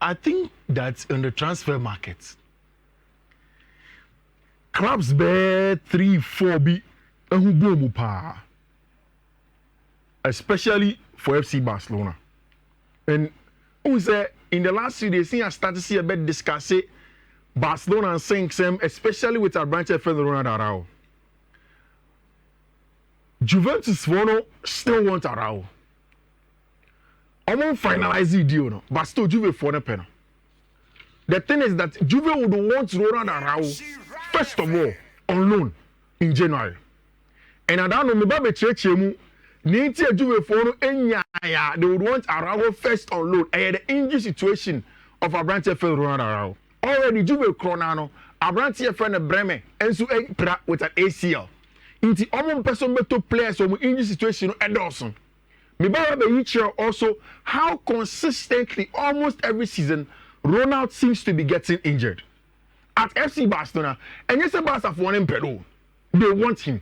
I think that in the transfer market, clubs bear 3-4 be especially for FC Barcelona. And who say in the last few days, I started to see a bit discussing Barcelona and saying some, especially with our branch friend Ronald Araujo. Juventus still want Araujo. I won't finalize the deal, no, but still Juve for the pen. The thing is that Juve would want Ronald Araujo first of all on loan in January. And I don't know, maybe Chechemu, Juve for they would want Araujo first on loan. And the injury situation of our branch friend Ronald Araujo. Already Juve Cronano, our branch friend Bremen, Enzo with an ACL. Inti omo person beto players omo injury situation no Ederson. Me ba be each year also how consistently almost every season Ronald seems to be getting injured. At FC Barcelona, and yes Barca for one in Peru. They want him.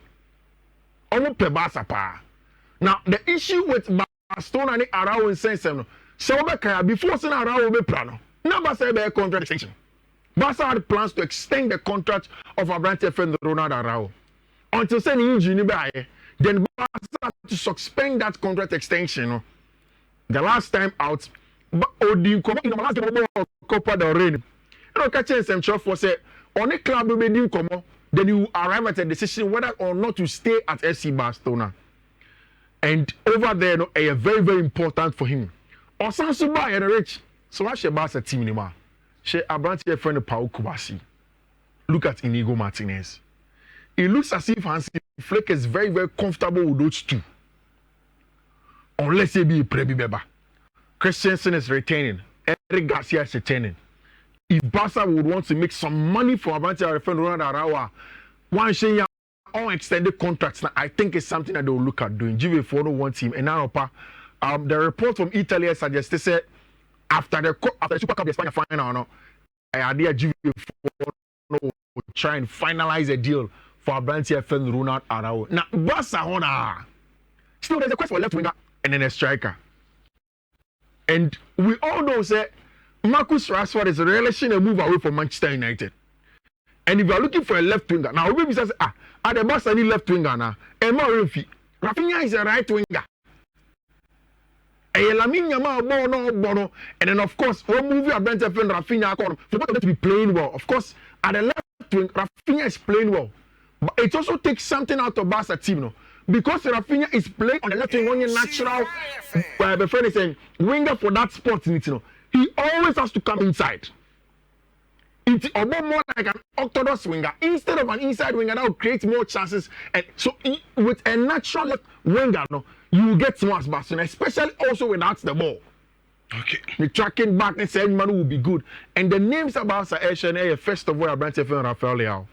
Omo pe Barca pa. Now the issue with Barcelona ni Araujo in sense no. So before saying Araujo be plano. Now Barca be a contract extension. Barca had plans to extend the contract of our branch friend Ronald Araujo. Until sending injury, then Barca to suspend that contract extension. The last time out, Odin Copa del Rey. You know, catching some chop for say on a club we come, then you arrive at a decision whether or not to stay at FC Barcelona. And over there, no, very, very important for him. Or Sansuba and Rich. So I should Barca team anymore. She a branch friend Pau Kubasi. Look at Inigo Martinez. It looks as if Hansi Flick is very, very comfortable with those two. Unless he be a Prebi Beba. Christensen is retaining. Eric Garcia is retaining. If Barca would want to make some money for Avanti friend Ronald Araujo, one share on extended contracts, now I think it's something that they will look at doing. Juve for one team. And now, the report from Italy suggests they said after the Super Cup, the Spanish final, I idea Juve will try and finalize a deal for Branty friend Ronald Araujo. Now, Barcelona, still there's a question for left winger and then a striker. And we all know that Marcus Rashford is really a move away from Manchester United. And if you are looking for a left winger, now maybe says, at the Barca need left winger now. And Rafinha is a right winger. And then of course, one movie about Rafinha for them to be playing well. Of course, at the left wing, Rafinha is playing well. But it also takes something out of Barca team, no? Because Rafinha is playing on the left wing, one natural my friend is saying winger for that spot, you know. He always has to come inside. It's more like an orthodox winger instead of an inside winger that will create more chances. And so with a natural left winger, no, you will get more as Barcelona, especially also without the ball. Okay. The tracking back and saying man will be good. And the names about Barca, first of all, Abrante and Rafael Leao.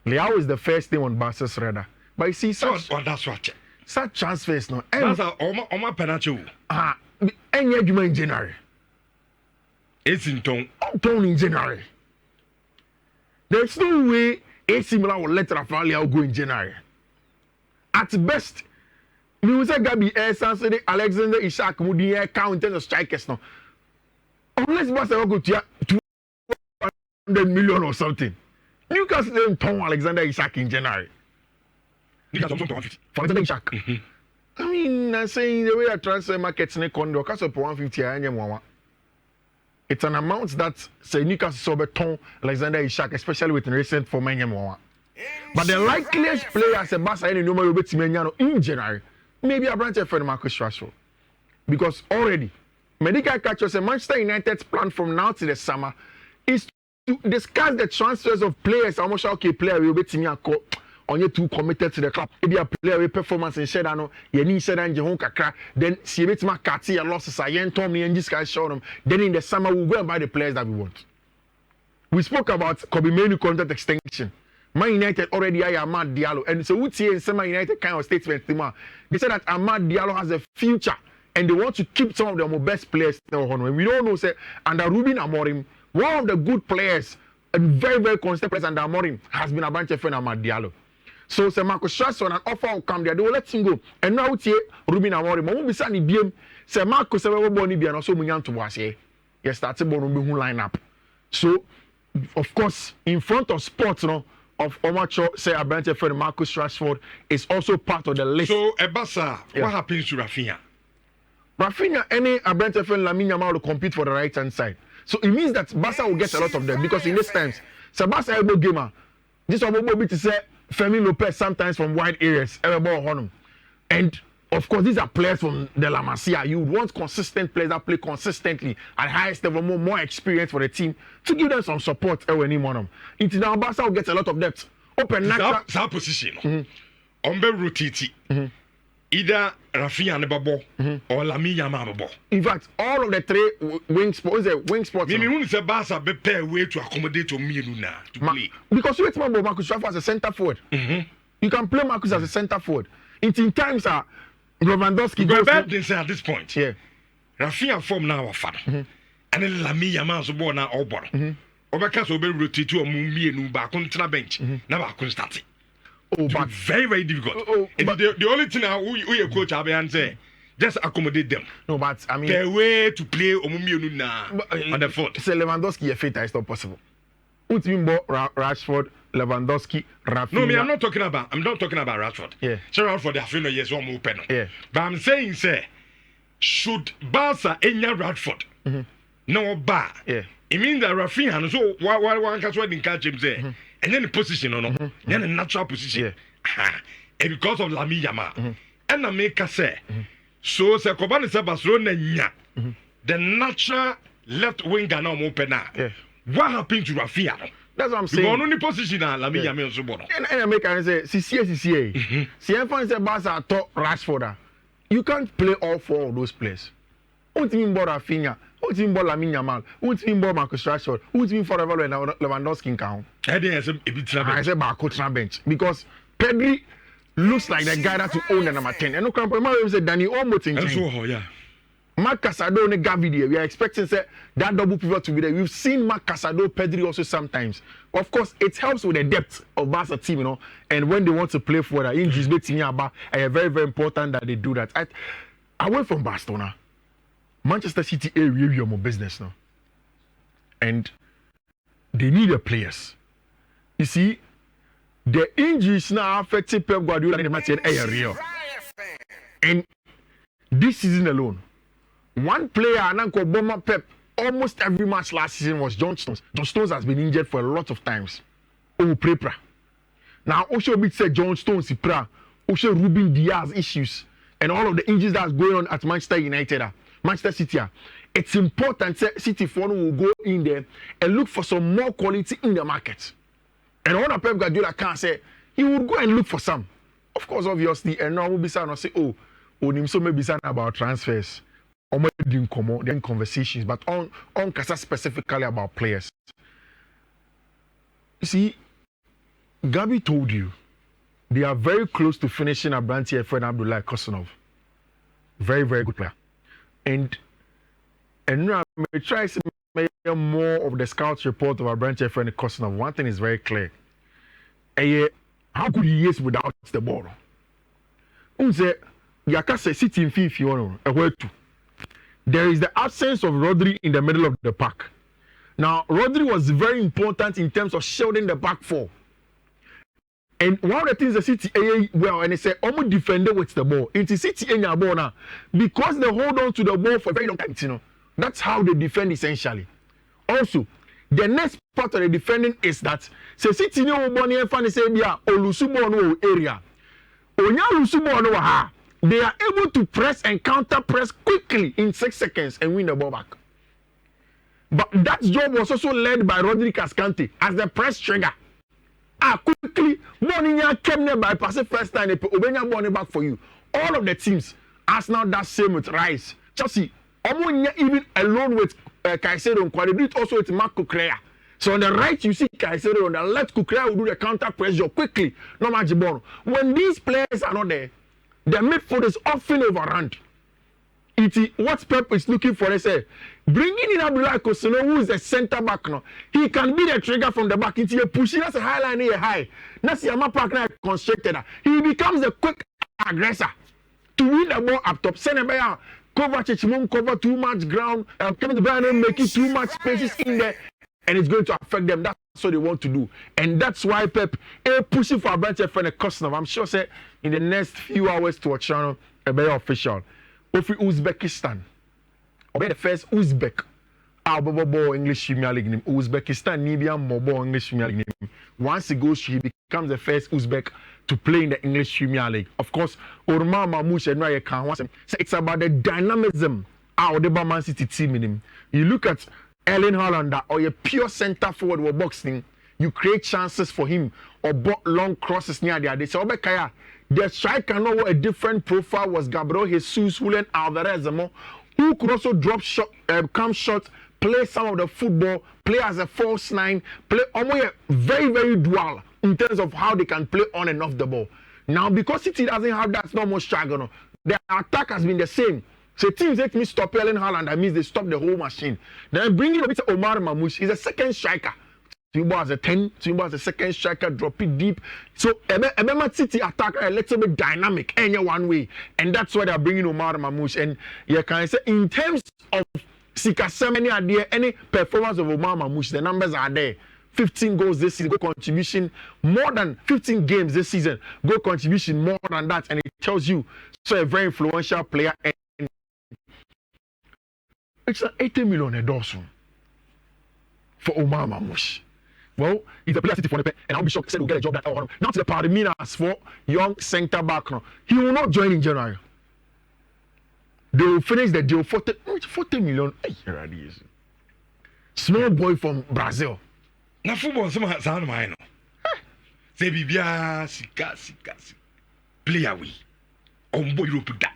Leao is the first thing on Barca's radar. But you see, such transfers, no. That's my penalty. Any argument in January. It's in tone. In January. There's no way AC Milan will let Rafael Leao go in January. At best, we will say Gabi Sansone, Alexander Isak, Mudier, counting the strikers now. Unless Barcelona go to 200 million or something. Newcastle didn't turn Alexander Isak in January. For Alexander Isak. I mean, I'm saying the way a transfer market's in condo, because of 150, it's an amount that say Newcastle saw turn Alexander Isak, especially with recent for many more. But the likeliest player as a Barca in January, maybe a branch friend Marcus Rashford. Because already, medical catchers and Manchester United's plan from now to the summer is to discuss the transfers of players. Almost okay, player will be to on you too committed to the club. Maybe a player with performance in Shedano, you need Shedan Jehon Kakra, then see it my Kati and losses. I ain't Tommy and this guy show them. Then in the summer, we'll go and buy the players that we want. We spoke about Kobe Menu contract extension. Man United already have Ahmad Diallo. And so we see in some United kind of statement. They said that Ahmad Diallo has a future and they want to keep some of their best players. And we don't know, say, under Ruben Amorim, one of the good players and very, very consistent players under Amorim has been a bunch of friend Ahmad Diallo. So, say Marcus Rashford an offer will come there. They will let him go. And now, Ruben Amorim, won't be saying BM. Say Marcus, I will born Ibian also Munyan to was here. you started ball no be lineup. So of course in front of sports no of Omacho say Abrante for Marcus Rashford is also part of the list. So Ebasa, what happens to Rafinha? Rafinha, any Abrante for Lamine Yamal will compete for the right hand side. So it means that Barca will get a lot of them because in these times, so Barca elbow gamer. This one will be to say Fermin Lopez sometimes from wide areas, and of course these are players from the La Masia. You want consistent players that play consistently at highest level, more experience for the team to give them some support. Into now Barca will get a lot of depth. Open that position. Ombe rotate. Either Rafinha and Babo or Lamine Yamal. In fact, all of the three wing spots. Maybe when it's Barca be pair way to accommodate to me to play. Because you remember Marcus Rashford as a centre forward. You can play Marcus as a centre forward. In times Lewandowski goes at this point. Yeah. Rafinha form now father. And then Lamine Yamal so born now all born. Obaka so be rotate to me and back on the bench. Now I can start it. Oh, but very, very difficult. The only thing we coach Abian say, just accommodate them. No, but I mean, their way to play on the foot. Say Lewandowski, a fit is not possible. Rashford, Lewandowski, Rafinha. No, I'm not talking about Rashford. Yeah. So Rashford, I feel no yes, one open. Yeah. But I'm saying, say, should Barca enya Rashford? No bar. Yeah. It means that Rafinha, so one can sweat in catch him say. And then the position, then a natural position. Yeah. And because of Lamine Yamal. And I make a say, so Kobani say Barcelona, the natural left winger now open now. Yeah. What happened to Rafinha? That's what I'm saying. Because only position now, Lamine Yamal so bon. And I make a say, CCA. See, if I say Barca top Rashford, you can't play all four of those players. What do you mean about Rafinha? What do you mean about Lamine Yamal? What do you mean about Marcus Rashford? What do you mean for Lewandowski in count? I say about bench because Pedri looks like the guy that to own the number 10. And no compromise say Danny Olmo in yeah. Marc Casado and Gavidia. We are expecting say that double pivot to be there. We've seen Marc Casado, Pedri also sometimes. Of course, it helps with the depth of Barca team, and when they want to play for that injuries, very, very important that they do that. Away from Barcelona, Manchester City area more business now, and they need the players. You see, the injuries now affecting Pep Guardiola and the match real. And this season alone, one player and Uncle Bomber Pep almost every match last season was John Stones. John Stones has been injured for a lot of times. Prepra. Now, Osho Bit said John Stones, Osho Ruben Diaz issues, and all of the injuries that's going on at Manchester United, Manchester City. It's important that City for will go in there and look for some more quality in the market. And what Pep Guardiola can say, he would go and look for some. Of course, obviously, and now we'll be saying, so maybe saying about transfers. Didn't come on, then conversations, but on Casa specifically about players. You see, Gabi told you they are very close to finishing Abrante Fred Abdullah Kosanov. Very, very good player. And now I may try to make more of the scouts report of Abrante Fred Kosanov. One thing is very clear. How good he is without the ball. Unse Yakase City in Fiifi-Manfred. There is the absence of Rodri in the middle of the pack. Now, Rodri was very important in terms of shielding the back four. And one of the things the City and they say, almost defended with the ball. It is City in your ball now. Because they hold on to the ball for a very long time, that's how they defend essentially. Also, the next part of the defending is that City no money and fan say Olusubo no area. Onya Olusubo no ha. They are able to press and counter press quickly in 6 seconds and win the ball back. But that job was also led by Rodri Cascante as the press trigger. Quickly, Moninya came there by passing first time, they put Obenya Bonnie back for you. All of the teams, Arsenal that same with Rice. Chelsea, Omonia even alone with Caicedo and Quadri, also with Marco Cucurella. So on the right, you see Caicedo, on the left, Cucurella will do the counter press job quickly. No Majibono. When these players are not there, the midfield is often overrun. What Pep is looking for is bringing in Abdullah Kosono, who is the centre back now. He can be the trigger from the back into a pushing. That's a high line here high. That's the Yama Park now constructed. He becomes a quick aggressor to win the ball up top. Send him Kovacic won't cover too much ground. Kevin De Bruyne making too much spaces in there, and it's going to affect them. That's what they want to do, and that's why Pep is pushing for a branch for the customer. I'm sure say in the next few hours to a channel a very official. Of Uzbekistan, or the first Uzbek. English Premier League name. Uzbekistan Nibia Mobo English Premier League name. Once he goes, he becomes the first Uzbek to play in the English Premier League. Of course, Orma Mamouche and Raya Khan. So it's about the dynamism of the Man City team in him. You look at Erling Haaland or a pure centre forward or boxing, you create chances for him or long crosses near the other. So the striker know what a different profile was Gabriel Jesus, Julian Alvarez, who could also drop shot, come short, play some of the football, play as a false nine, play almost very, very dual in terms of how they can play on and off the ball. Now, because City doesn't have that normal striker, their attack has been the same. So teams let me stop Erling Haaland, that means they stop the whole machine. Then bringing a bit of Omar Mamouche, he's a second striker. Timbo has a 10, Timbo has a second striker, drop it deep. So Ebema City attack a little bit dynamic, any one way. And that's why they're bringing Omar Mamouche. And you can say, in terms of any performance of Omar Mamouche, the numbers are there. 15 goals this season, goal contribution, more than 15 games this season, goal contribution more than that. And it tells you, so a very influential player. And it's an 80 million endorsement for Omar Mamouche. Well, he's a player City for the and I'll be shocked said he'll get a job that now to the Parminas for young centre back. He will not join in January. They will finish the deal 40 million. Small boy from Brazil. Now football some sound mine. Say bibia sika. Player we. Combo Europe da.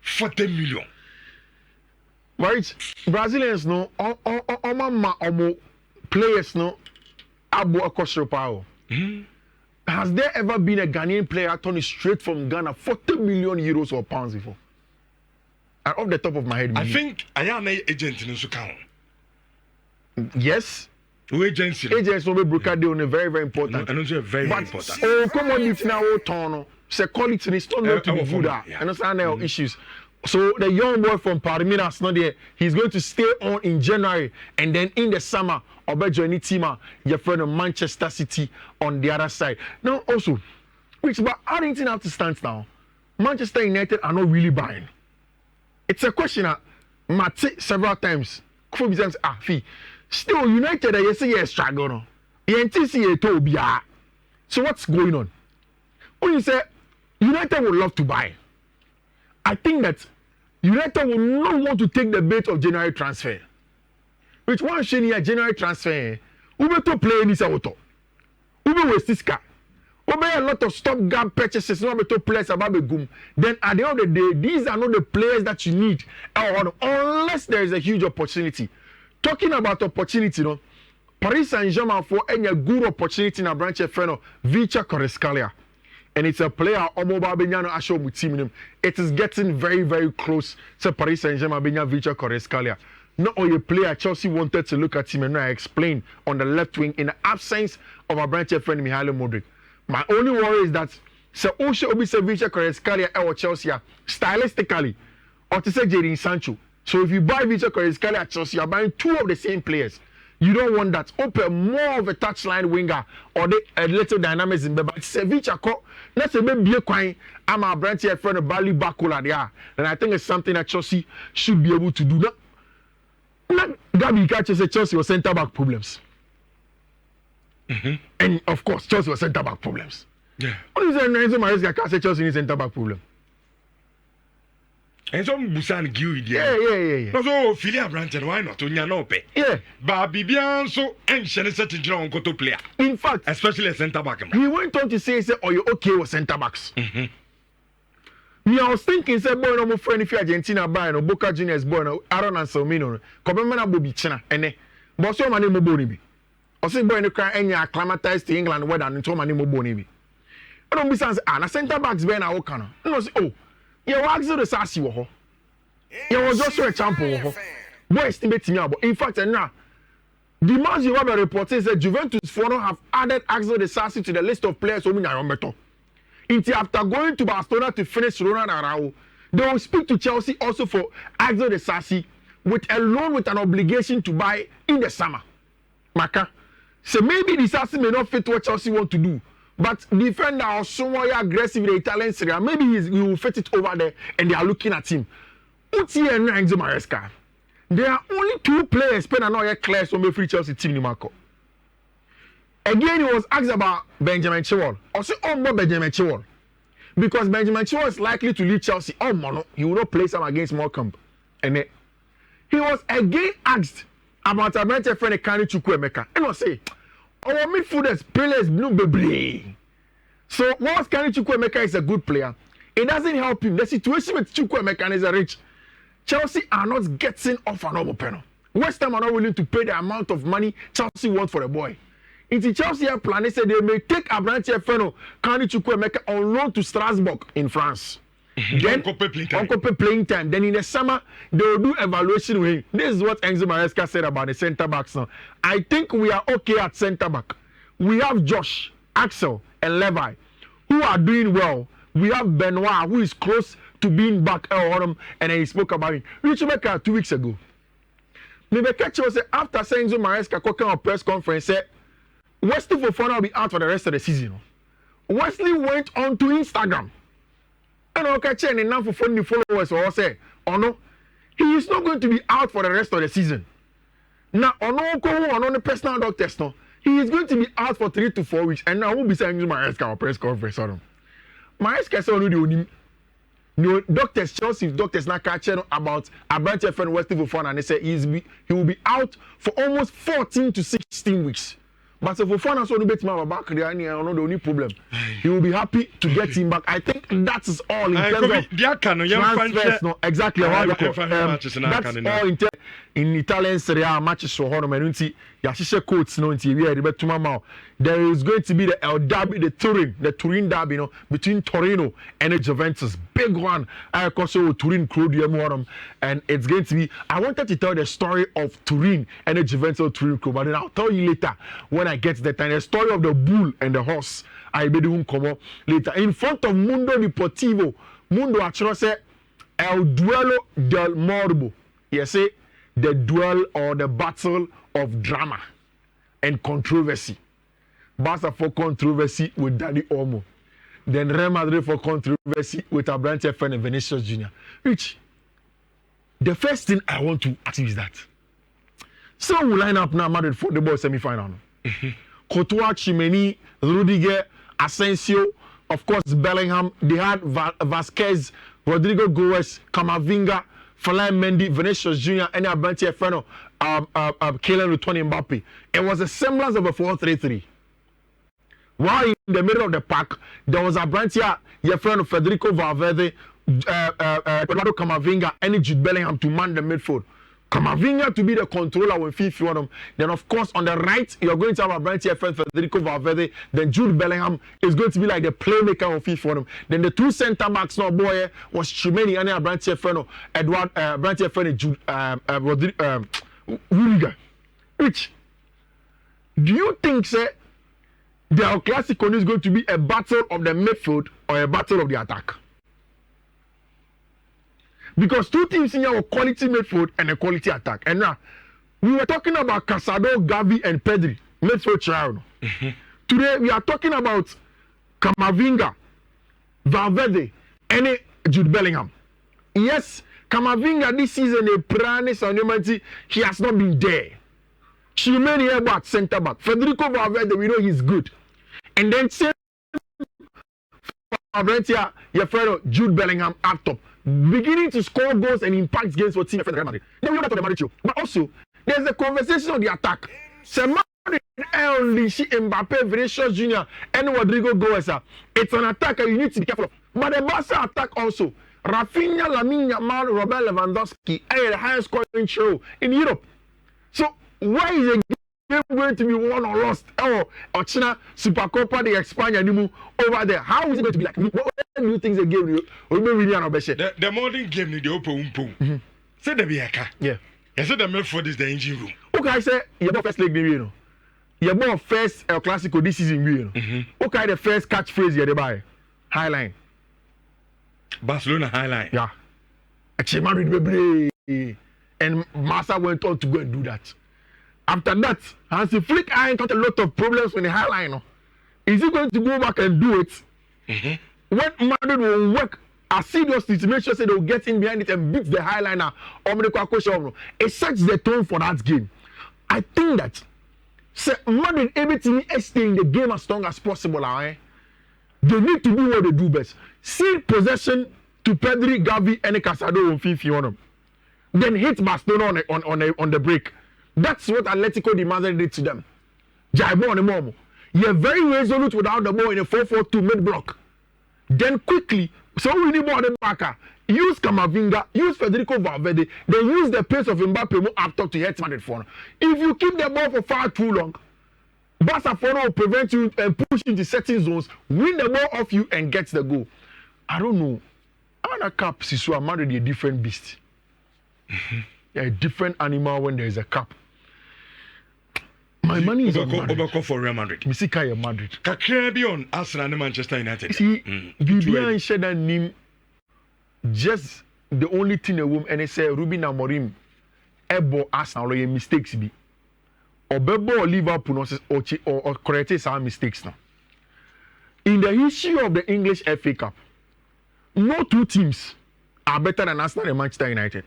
40 million. Right? Brazilians no players no abo akosro power. Has there ever been a Ghanaian player turning straight from Ghana 40 million euros or pounds before? And off the top of my head, I think I am an agent in Sukan. Yes. Agents will be broker deal very, very important. And also very important. Oh, come on, if now turn say quality is not going to be good. Understand their issues. So the young boy from Palmeiras not there. He's going to stay on in January, and then in the summer, Obejo any team, your friend of Manchester City on the other side. Now also, which but Arlington have to stand now. Manchester United are not really buying. It's a question that Mate several times. Still United, you say yes, struggle. So what's going on? When you say United would love to buy, I think that United will not want to take the bait of January transfer. Which one should a January transfer? We to play in this auto. We waste this car. We a lot of stopgap purchases. No to players about the goom. Then at the end of the day, these are not the players that you need, unless there is a huge opportunity. Talking about opportunity, no, Paris Saint-Germain for any good opportunity in a branch of Vicha Kvaratskhelia. And it's a player it is getting very, very close to Paris Saint-Germain Vicha Kvaratskhelia. Not only a player Chelsea wanted to look at him, and I explained on the left wing in the absence of our branch friend Mihailo Modric. My only worry is that Osho Vicha Kvaratskhelia or Chelsea stylistically, or to say Jadon Sancho. So if you buy Vicha Kvaratskhelia at Chelsea, you're buying two of the same players. You don't want that. Open more of a touchline winger or a little dynamism. But Vicha, let's say maybe a coin. I'm a branch here friend of Bali Bakola there. And I think it's something that Chelsea should be able to do. Not Gabi catches Chelsea was centre back problems. And of course, Chelsea was centre back problems. Yeah. What is Enzo Maresca can't say Chelsea is centre back problem? And some Busan Gui, yeah. So, Philia Branch, why not? Yeah. But Bibian so ancient such a John Koto player. In fact, especially a centre back. He went on to say, oh, you're okay with centre backs. Me, I was thinking, say, boy, no more friend if you're Argentina buy no Boca Juniors boy no Aaron and Salmino. Come on, Bobby China, and but so many more bonibi. I say, boy, no cry any acclimatized to England weather and so many more bonibi. I don't be saying, na centre backs be na Okano. No, say, oh. You wax the sassy wo. You was just a champion wo. Boy estimate me about. In fact, now the months you have a report says that Juventus have added Axel de Sassi to the list of players who are better. After going to Barcelona to finish Ronald Araujo, They will speak to Chelsea also for Axel de Sassi with a loan with an obligation to buy in the summer. Maka. So maybe the Sassi may not fit what Chelsea want to do. But defender or someone aggressive in the Italian Serie A, maybe he will fit it over there and they are looking at him. Uti and Enzo Maresca. There are only 2 players Spain and not yet clear so free Chelsea team in Marco. Again, he was asked about Benjamin Chilwell. Also, more Benjamin Chilwell. Because Benjamin Chilwell is likely to leave Chelsea. He will not play some against Morecambe. And he was again asked about a bench friend Kani Chukwuemeka. And I say, our midfielders players no baby. So once Kani Chukwuemeka is a good player, it doesn't help him. The situation with Chukwuemeka is a rich. Chelsea are not getting off an over panel. West Ham are not willing to pay the amount of money Chelsea wants for the boy. Into Chelsea have planned, they said they may take Abranche Feno, Kani Chukwuemeka on loan to Strasbourg in France. Then playing time. Then in the summer, they will do evaluation with him. This is what Enzo Maresca said about the centre backs now. I think we are okay at centre back. We have Josh, Axel, and Levi, who are doing well. We have Benoit, who is close to being back at Autumn, and he spoke about it. Richard Becker 2 weeks ago. Maybe catch us after saying Enzo Maresca cooking a press conference said Wesley Fofana will be out for the rest of the season. Wesley went on to Instagram. And I'll catch and now for funny followers or say, oh no, he is not going to be out for the rest of the season. Now, on the personal doctors, no, he is going to be out for 3 to 4 weeks. And now we'll be saying Maresca press conference on him. Maresca said only no doctors, Chelsea doctors now catching about Abranche friend Wesley Fofana, and they say he will be out for almost 14 to 16 weeks. But if Fofana so bet my back there, the only problem. He will be happy to get him back. I think that is all in terms of transfers. No, exactly. That's all in Italian Serie A matches for Honomenunti. Yashisha coats no inti we are betuma. There is going to be the El Derby, the Turin derby, you know, between Torino and the Juventus. Big one. I also Turin crew, and it's going to be. I wanted to tell the story of Turin and the Juventus Turin crew, but then I'll tell you later when I get the time. The story of the bull and the horse. I be doing come up later in front of Mundo Deportivo. Mundo actually said El Duelo del Morbo. You say the duel or the battle of drama and controversy. Barca for controversy with Daddy Olmo. Then Real Madrid for controversy with Abranche friend and Vinicius Jr. Rich, the first thing I want to ask you is that. So we line up now Madrid for the ball semi-final. Courtois, Chimeni, Rudiger, Asensio, of course Bellingham. They had Vasquez, Rodrigo Goes, Camavinga, Fellaini Mendy, Vinicius Jr. and Abranche friend Kylian returning Mbappe. It was a semblance of a 4-3-3. While in the middle of the pack, there was a branch here, your friend Federico Valverde, Eduardo Camavinga, and Jude Bellingham to man the midfield. Camavinga to be the controller when Fiifi-Manfred. Then, of course, on the right, you're going to have a branch here, friend Federico Valverde. Then Jude Bellingham is going to be like the playmaker of Fiifi-Manfred. Then the 2 centre backs now, boy, was Chimeni and a branch here, friend Edward, branch here, friend Jude, Rudiger. Rich, do you think, sir, the Classico is going to be a battle of the midfield or a battle of the attack? Because 2 teams in here are quality midfield and a quality attack. And now, we were talking about Casado, Gavi, and Pedri, midfield trial. Today, we are talking about Camavinga, Valverde, and Jude Bellingham. Yes, Camavinga this season, he has not been there. Chimeni about centre back. Federico Valverde, we know he's good. And then same your friend Jude Bellingham up top, beginning to score goals and impact games for team Real Madrid. Then we know that for the Madrid show. But also, there's a conversation on the attack. Madrid only Mbappe, Vinicius Jr. and Rodrigo Goes. It's an attack and you need to be careful of. But the Barca attack also, Rafinha, Lamine Yamal, Robert Lewandowski, are the highest scoring trio in Europe. So why is the game going to be won or lost? Or China Supercopa de España over there? How is it going to be like? What do you think the game will be really an the modern game need the open. Say the Biaka. Yeah. I said the midfield is the engine room. Okay, I say you bought first leg, you know. You bought first El Classico this season, you know. Okay, the first catchphrase you buy. Highline. Barcelona highline. Yeah. Actually, Madrid bebree. And Massa went on to go and do that. After that, Hansi Flick got a lot of problems with the highline. No? Is he going to go back and do it? Mm-hmm. When Madrid will work assiduously to make sure they'll get in behind it and beat the highliner, it sets the tone for that game. I think that Madrid able to stay in the game as long as possible. They need to do what they do best. See possession to Pedri, Gavi, and Casado on Fiifi-Manfred. Then hit Barcelona on the break. That's what Atletico de Madrid did to them. Jaibo on the moment. You're very resolute without the ball in a 4-4-2 mid block. Then quickly, so we need more the backer. Use Camavinga, use Federico Valverde, then use the pace of Mbappe up top to hit Madrid for. If you keep the ball for far too long, Barcelona will prevent you and push into certain zones, win the ball off you and get the goal. I don't know. Anna Cup, Sisua, Madrid is a different beast. They're a different animal when there is a cup. My money is on Madrid. Overcall for Real Madrid. Misika Madrid. Kakra be on Arsenal and Manchester United. See, Vivian said that name. Just the only thing a woman and they say Ruben Amorim ebo Arsenal or mistakes be. Or Bebo or Liverpool or correct some mistakes now. In the history of the English FA Cup, no two teams are better than Arsenal and Manchester United.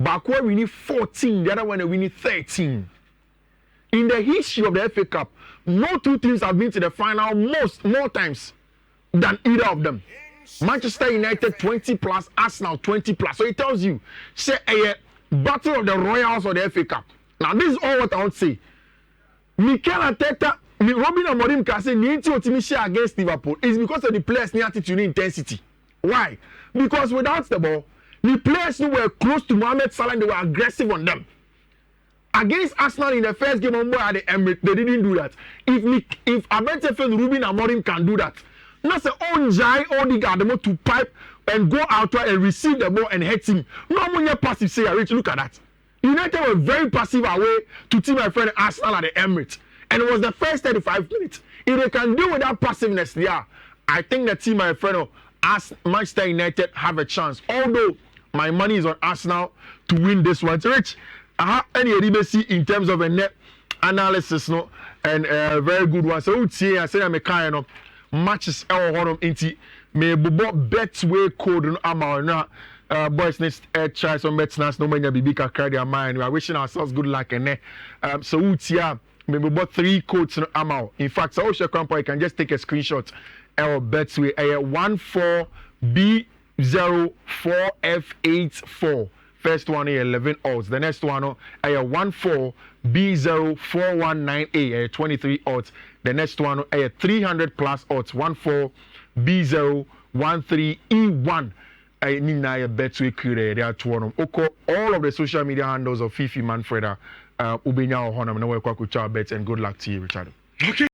Back where we need 14, the other one we need 13. In the history of the FA Cup, no two teams have been to the final more times than either of them. Manchester United 20 plus, Arsenal 20 plus. So it tells you, say a battle of the Royals or the FA Cup. Now this is all what I want to say. Mikel Arteta, Robin Amorim can say the share against Liverpool is because of the players' attitude and intensity. Why? Because without the ball, the players who were close to Mohamed Salah and they were aggressive on them. Against Arsenal in the first game on board at the Emirates, they didn't do that. If Abentefen, Ruben Amorim can do that, not say own Jai Odegaard to pipe and go out and receive the ball and hit him. No more passive say Rich. Look at that. United were very passive away to team my friend Arsenal at the Emirates. And it was the first 35 minutes. If they can deal with that passiveness there, I think the team my friend Manchester United have a chance. Although my money is on Arsenal to win this one. So Rich, any see in terms of a net analysis, no, and a very good one. So see, I say I'm a kind of matches our home into me betway code no amount boys next try some bets no many bibi kakra their mind. We are wishing ourselves good luck and so utia me bought 3 codes no amount. In fact, so you can just take a screenshot our betway 14B04F84. First one is 11 odds. The next one is 14B0419A 23 odds. The next one is 300 plus odds 14B013E1. Nina Betway created there to one. All of the social media handles of Fiifi-Manfred Ubenya or Honam and welcome to our bets and good luck to you, Richard. Okay.